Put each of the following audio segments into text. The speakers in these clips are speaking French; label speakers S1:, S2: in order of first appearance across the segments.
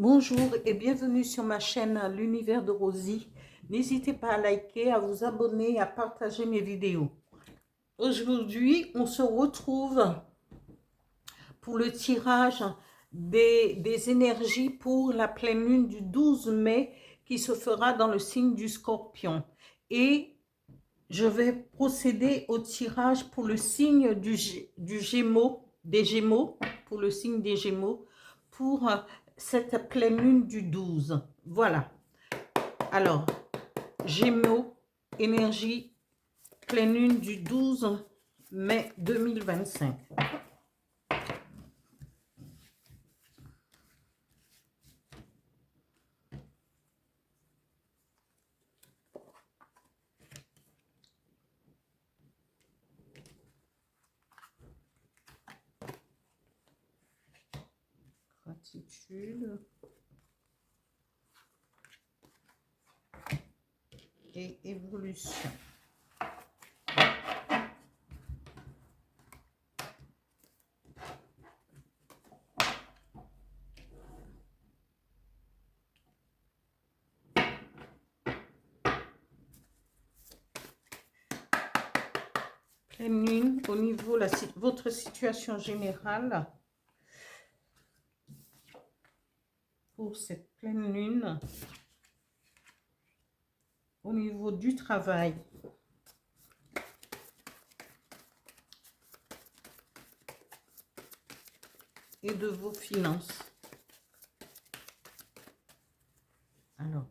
S1: Bonjour et bienvenue sur ma chaîne L'Univers de Rosie. N'hésitez pas à liker, à vous abonner et à partager mes vidéos. Aujourd'hui, on se retrouve pour le tirage des énergies pour la pleine lune du 12 mai qui se fera dans le signe du Scorpion. Et je vais procéder au tirage pour le signe du Gémeaux, des Gémeaux, pour le signe des Gémeaux, pour cette pleine lune du 12. Voilà. Alors, Gémeaux, énergie, pleine lune du 12 mai 2025. Gratitude et évolution. Pleine lune, au niveau de votre situation générale, pour cette pleine lune, au niveau du travail, et de vos finances. Alors,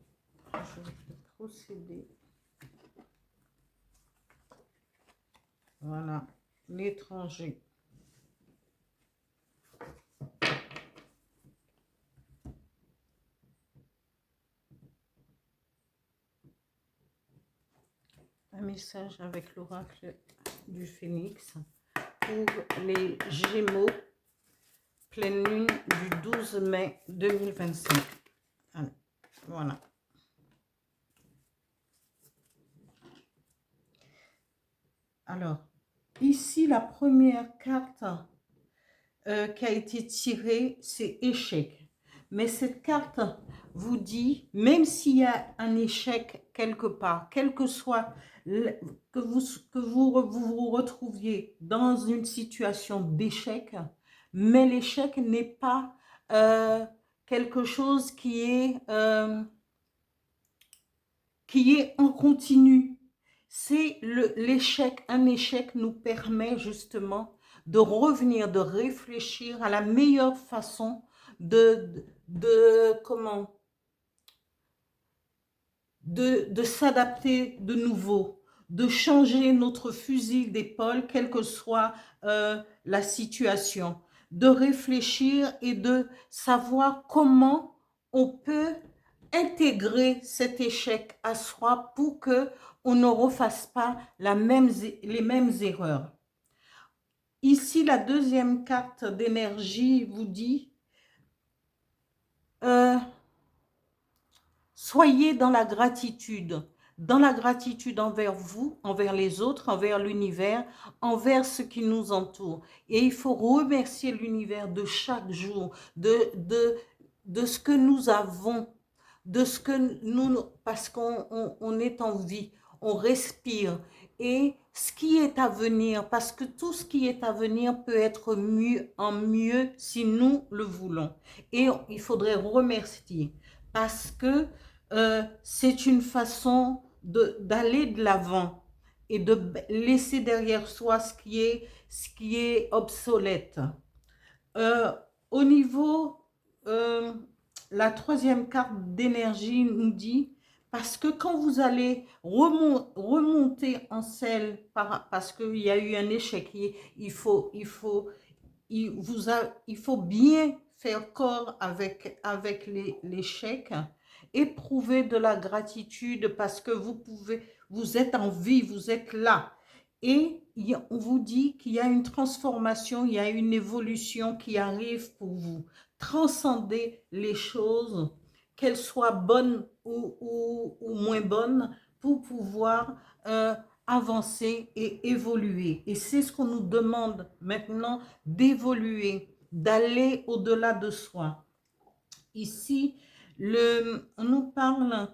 S1: je vais procéder. Voilà, l'étranger. Un message avec l'oracle du Phénix pour les Gémeaux, pleine lune du 12 mai 2025. Allez, voilà. Alors, ici, la première carte qui a été tirée, c'est échec. Mais cette carte vous dit, même s'il y a un échec quelque part, quel que soit que vous retrouviez dans une situation d'échec, mais l'échec n'est pas quelque chose qui est en continu. C'est l'échec. Un échec nous permet justement de revenir, de réfléchir à la meilleure façon de s'adapter de nouveau, de changer notre fusil d'épaule, quelle que soit la situation, de réfléchir et de savoir comment on peut intégrer cet échec à soi pour que on ne refasse pas les mêmes erreurs. Ici, la deuxième carte d'énergie vous dit soyez dans la gratitude envers vous, envers les autres, envers l'univers, envers ce qui nous entoure. Et il faut remercier l'univers de chaque jour, de ce que nous avons, de ce que nous, parce qu'on est en vie, on respire. Et ce qui est à venir, parce que tout ce qui est à venir peut être mieux en mieux si nous le voulons. Et il faudrait remercier, parce que c'est une façon d'aller de l'avant et de laisser derrière soi ce qui est obsolète. Au niveau, la troisième carte d'énergie nous dit, parce que quand vous allez remonter en selle, parce qu'il y a eu un échec, il faut bien faire corps avec l'échec, éprouver de la gratitude parce que vous êtes en vie, vous êtes là. Et on vous dit qu'il y a une transformation, il y a une évolution qui arrive pour vous. Transcender les choses, qu'elles soient bonnes ou moins bonnes, pour pouvoir avancer et évoluer. Et c'est ce qu'on nous demande maintenant, d'évoluer, d'aller au-delà de soi. Ici, on nous parle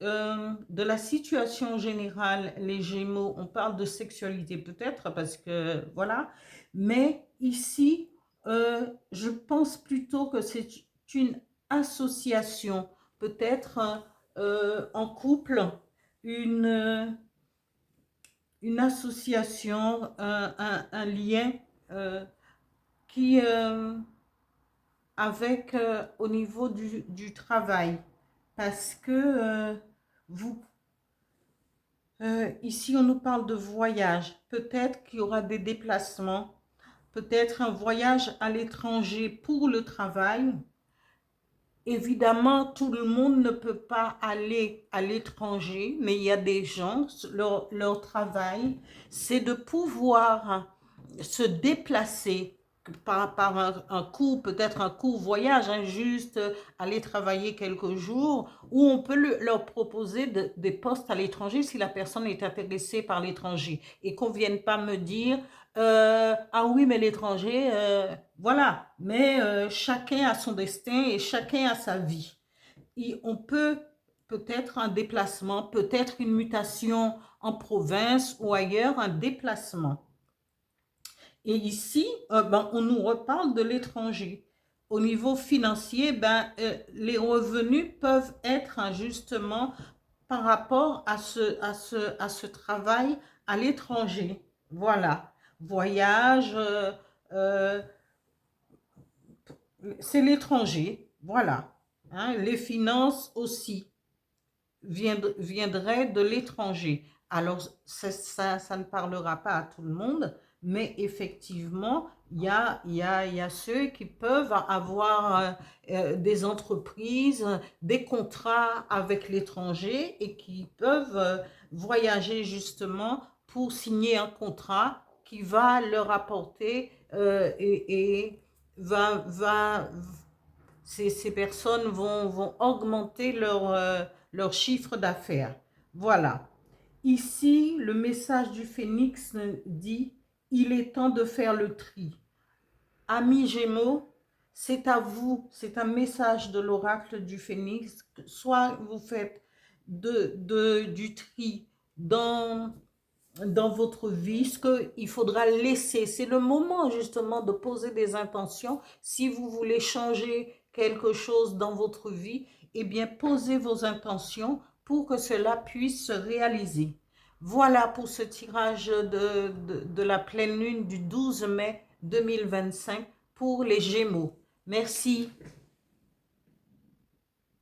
S1: de la situation générale, les Gémeaux, on parle de sexualité peut-être parce que voilà, mais ici, je pense plutôt que c'est une association, peut-être en couple, une, une association, un lien euh, qui avec au niveau du travail parce que vous ici on nous parle de voyage, peut-être qu'il y aura des déplacements, peut-être un voyage à l'étranger pour le travail. Évidemment, tout le monde ne peut pas aller à l'étranger, mais il y a des gens, leur travail, c'est de pouvoir se déplacer par un court, peut-être un court voyage, hein, juste aller travailler quelques jours, ou on peut leur proposer des postes à l'étranger si la personne est intéressée par l'étranger et qu'on ne vienne pas me dire ah oui, mais l'étranger, voilà. Mais chacun a son destin et chacun a sa vie. Et on peut peut-être un déplacement, peut-être une mutation en province ou ailleurs, un déplacement. Et ici, ben, on nous reparle de l'étranger. Au niveau financier, ben, les revenus peuvent être justement par rapport à ce travail à l'étranger. Voilà. Voyage, euh, c'est l'étranger. Voilà. Hein, les finances aussi viendraient de l'étranger. Alors, ça ne parlera pas à tout le monde, mais effectivement, il y a ceux qui peuvent avoir des entreprises, des contrats avec l'étranger et qui peuvent voyager justement pour signer un contrat qui va leur apporter et ces personnes vont augmenter leur chiffre d'affaires. Voilà. Ici, le message du phénix dit, il est temps de faire le tri. Amis Gémeaux, c'est à vous, c'est un message de l'oracle du phénix. Soit vous faites du tri dans votre vie, ce qu'il faudra laisser. C'est le moment justement de poser des intentions. Si vous voulez changer quelque chose dans votre vie, eh bien posez vos intentions pour que cela puisse se réaliser. Voilà pour ce tirage de la pleine lune du 12 mai 2025 pour les Gémeaux. Merci.